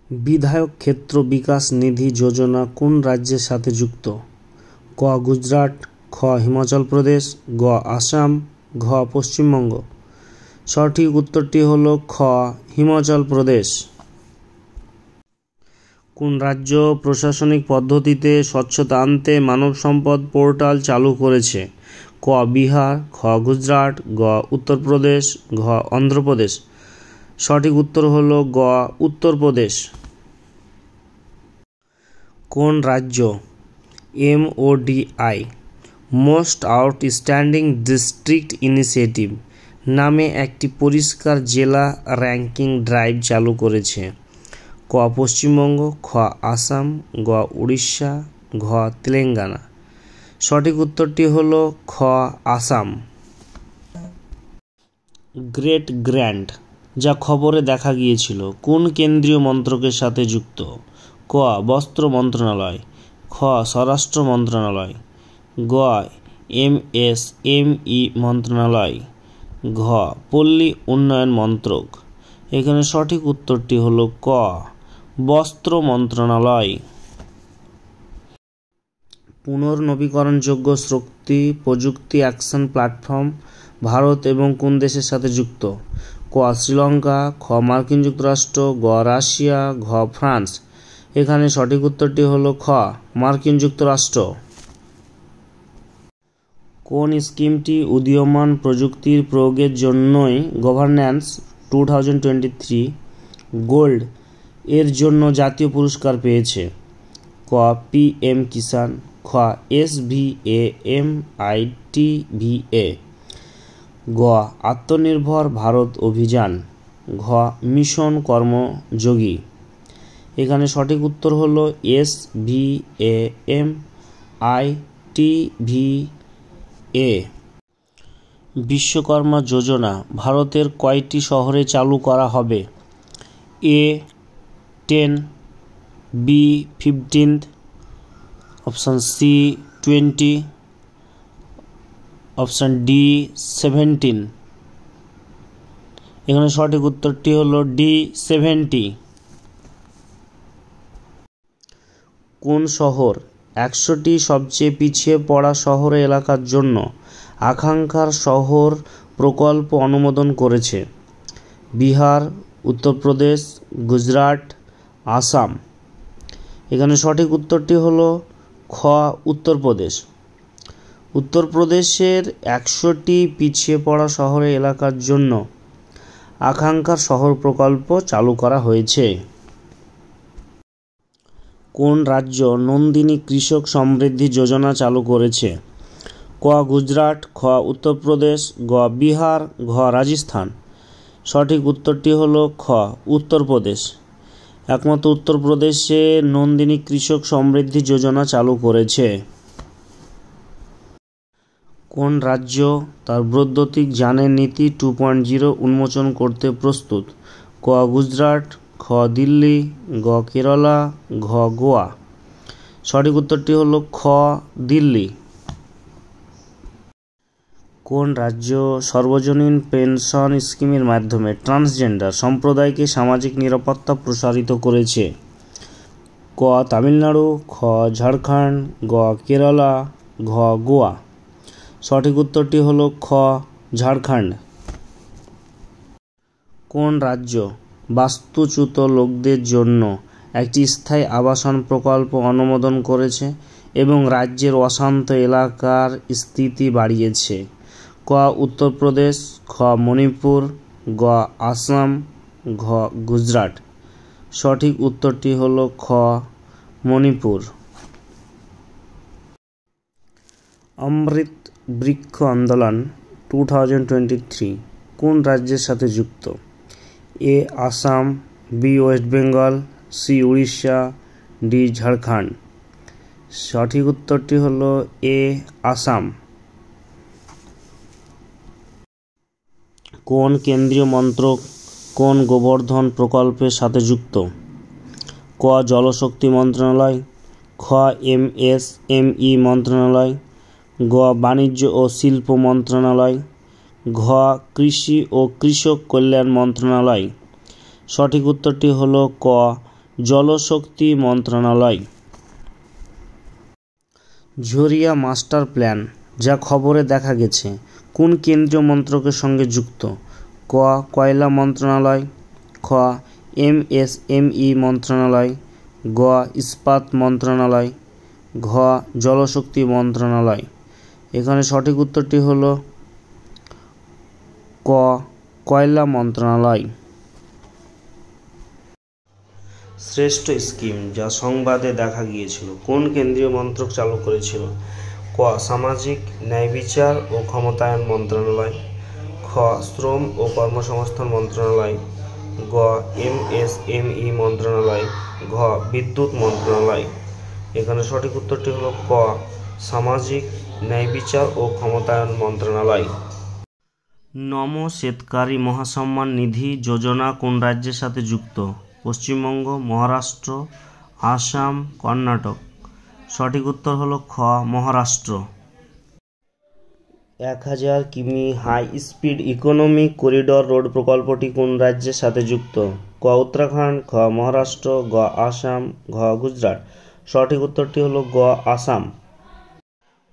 বিধায়ক ক্ষেত্র বিকাশ নিধি যোজনা কোন রাজ্যের সাথে যুক্ত? ক গুজরাট, খ হিমাচল প্রদেশ, গ আসাম, ঘ পশ্চিমবঙ্গ। সঠিক উত্তরটি হলো খ হিমাচল প্রদেশ। কোন রাজ্য প্রশাসনিক পদ্ধতিতে স্বচ্ছতা আনতে মানব সম্পদ পোর্টাল চালু করেছে? ক বিহার, খ গুজরাট, গ উত্তরপ্রদেশ, ঘ অন্ধ্রপ্রদেশ। সঠিক উত্তর হলো গ উত্তরপ্রদেশ। কোন রাজ্য MODI most outstanding district initiative নামে একটি পরিষ্কার জেলা র্যাঙ্কিং ড্রাইভ চালু করেছে? ক পশ্চিমবঙ্গ, খ আসাম, গ উড়িষ্যা, ঘ তেলেঙ্গানা। সঠিক উত্তরটি হলো খ আসাম। গ্রেট গ্র্যান্ড যা খবরে দেখা গিয়েছিল কোন কেন্দ্রীয় মন্ত্রকের সাথে যুক্ত? ক বস্ত্র মন্ত্রণালয়, খ স্বরাষ্ট্র মন্ত্রণালয়, গ MSME মন্ত্রণালয়, ঘ পল্লী উন্নয়ন মন্ত্রক। এখানে সঠিক উত্তরটি হলো ক বস্ত্র মন্ত্রণালয়। পুনর্নবীকরণযোগ্য শক্তি প্রযুক্তি অ্যাকশন প্ল্যাটফর্ম ভারত এবং কোন দেশের সাথে যুক্ত? ক শ্রীলঙ্কা, খ মার্কিন যুক্তরাষ্ট্র, গ রাশিয়া, ঘ ফ্রান্স। এখানে সঠিক উত্তরটি হলো খ মার্কিন যুক্তরাষ্ট্র। কোন স্কিমটি উদীয়মান প্রযুক্তির প্রয়োগের জন্যই গভর্নেন্স 2023 গোল্ড এর জন্য জাতীয় পুরস্কার পেয়েছে? ক PM কিষাণ, খ SVAMITVA, গ আত্মনির্ভর ভারত অভিযান, ঘ মিশন কর্মযোগী। এখানে সঠিক উত্তর হলো SVAMITVA। বিশ্বকর্মা যোজনা ভারতের কয়টি শহরে চালু করা হবে? A 10, B 15, option C 20, option D 17। এখানে সঠিক উত্তরটি হলো D 70। কোন শহর 100টি সবচেয়ে পিছিয়ে পড়া শহর এলাকার জন্য আকাঙ্ক্ষার শহর প্রকল্প অনুমোদন করেছে? বিহার, উত্তরপ্রদেশ, গুজরাট, আসাম। এখানে সঠিক উত্তরটি হলো খ উত্তরপ্রদেশ। উত্তরপ্রদেশের 100টি পিছিয়ে পড়া শহর এলাকার জন্য আকাঙ্ক্ষার শহর প্রকল্প চালু করা হয়েছে। কোন রাজ্য নন্দিনী কৃষক সমৃদ্ধি যোজনা চালু করেছে? ক গুজরাট, খ উত্তরপ্রদেশ, গ বিহার, ঘ রাজস্থান। সঠিক উত্তরটি হলো খ উত্তরপ্রদেশ। একমাত্র উত্তরপ্রদেশে নন্দিনী কৃষক সমৃদ্ধি যোজনা চালু করেছে। কোন রাজ্য তার বৈদ্যুতিক যানের নীতি 2.0 উন্মোচন করতে প্রস্তুত? ক গুজরাট, খ দিল্লি, গ কেরালা, ঘ গোয়া। সঠিক উত্তরটি হলো খ দিল্লি। কোন রাজ্য সর্বজনীন পেনশন স্কিমের মাধ্যমে ট্রান্সজেন্ডার সম্প্রদায়কে সামাজিক নিরাপত্তা প্রসারিত করেছে? ক তামিলনাড়ু, খ ঝাড়খণ্ড, গ কেরালা, ঘ গোয়া। সঠিক উত্তরটি হলো খ ঝাড়খণ্ড। কোন রাজ্য বাস্তুচ্যুত লোকদের জন্য একটি স্থায়ী আবাসন প্রকল্প অনুমোদন করেছে এবং রাজ্যের অশান্ত এলাকার স্থিতি বাড়িয়েছে? ক উত্তরপ্রদেশ, খ মণিপুর, গ আসাম, ঘ গুজরাট। সঠিক উত্তরটি হলো খ মণিপুর। অমৃত বৃক্ষ আন্দোলন 2023 কোন রাজ্যের সাথে যুক্ত? A Assam, B West Bengal, C Orissa, D Jharkhand. সঠিক উত্তরটি হলো A আসাম। কোন কেন্দ্রীয় মন্ত্রক কোন গোবর্ধন প্রকল্পের সাথে যুক্ত? ক জলশক্তি মন্ত্রণালয়, খ MSME মন্ত্রণালয়, গ বাণিজ্য ও শিল্প মন্ত্রণালয়, ঘ কৃষি ও কৃষক কল্যাণ মন্ত্রণালয়। সঠিক উত্তরটি হলো ক জলশক্তি মন্ত্রণালয়। ঝরিয়া মাস্টার প্ল্যান যা খবরে দেখা গেছে কোন কেন্দ্রীয় মন্ত্রকের সঙ্গে যুক্ত? ক কয়লা মন্ত্রণালয়, খ এমএসএমই মন্ত্রণালয়, গ ইস্পাত মন্ত্রণালয়, ঘ জলশক্তি মন্ত্রণালয়। এখানে সঠিক উত্তরটি হলো ক কয়লা মন্ত্রণালয়। শ্রেষ্ঠ স্কিম যা সংবাদে দেখা গিয়েছিল কোন কেন্দ্রীয় মন্ত্রক চালু করেছিল? ক সামাজিক ন্যায় বিচার ও ক্ষমতায়ন মন্ত্রণালয়, খ শ্রম ও কর্মসংস্থান মন্ত্রণালয়, গ এমএসএমই মন্ত্রণালয়, ঘ বিদ্যুৎ মন্ত্রণালয়। এখানে সঠিক উত্তরটি হলো ক সামাজিক ন্যায় বিচার ও ক্ষমতায়ন মন্ত্রণালয়। নম শ্বেতকারী মহাসম্মান নিধি যোজনা কোন রাজ্যের সাথে যুক্ত? পশ্চিমবঙ্গ, মহারাষ্ট্র, আসাম, কর্ণাটক। সঠিক উত্তর হলো খ মহারাষ্ট্র। 1000 কিমি high speed economic corridor road প্রকল্পটি কোন রাজ্যের সাথে যুক্ত? ক উত্তরাখণ্ড, খ মহারাষ্ট্র, গ আসাম, ঘ গুজরাট। সঠিক উত্তরটি হলো গ আসাম।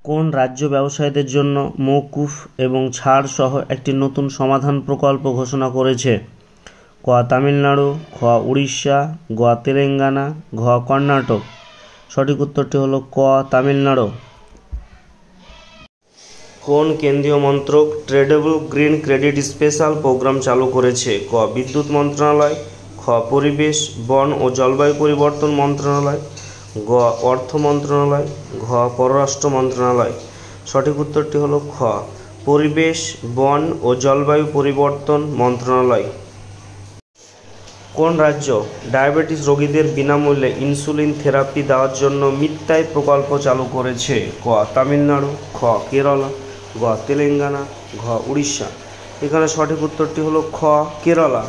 কোন রাজ্য ব্যবসায়ীদের জন্য মওকুফ এবং ছাড় সহ একটি নতুন সমাধান প্রকল্প ঘোষণা করেছে? ক তামিলনাড়ু, খ উড়িষ্যা, গ তেলেঙ্গানা, ঘ কর্ণাটক। সঠিক উত্তরটি হলো ক তামিলনাড়ু। কোন কেন্দ্রীয় মন্ত্রক tradable green credit special program চালু করেছে? ক বিদ্যুৎ মন্ত্রণালয়, খ পরিবেশ বন ও জলবায়ু পরিবর্তন মন্ত্রণালয়, গ অর্থ মন্ত্রণালয়, ঘ পররাষ্ট্র মন্ত্রণালয়। সঠিক উত্তরটি হলো খ পরিবেশ বন ও জলবায়ু পরিবর্তন মন্ত্রণালয়। কোন রাজ্য ডায়াবেটিস রোগীদের বিনামূল্যে ইনসুলিন থেরাপি দেওয়ার জন্য মিত্তাই প্রকল্প চালু করেছে? ক তামিলনাড়ু, খ কেরালা, গ তেলেঙ্গানা, ঘ উড়িষ্যা। এখানে সঠিক উত্তরটি হলো খ কেরালা।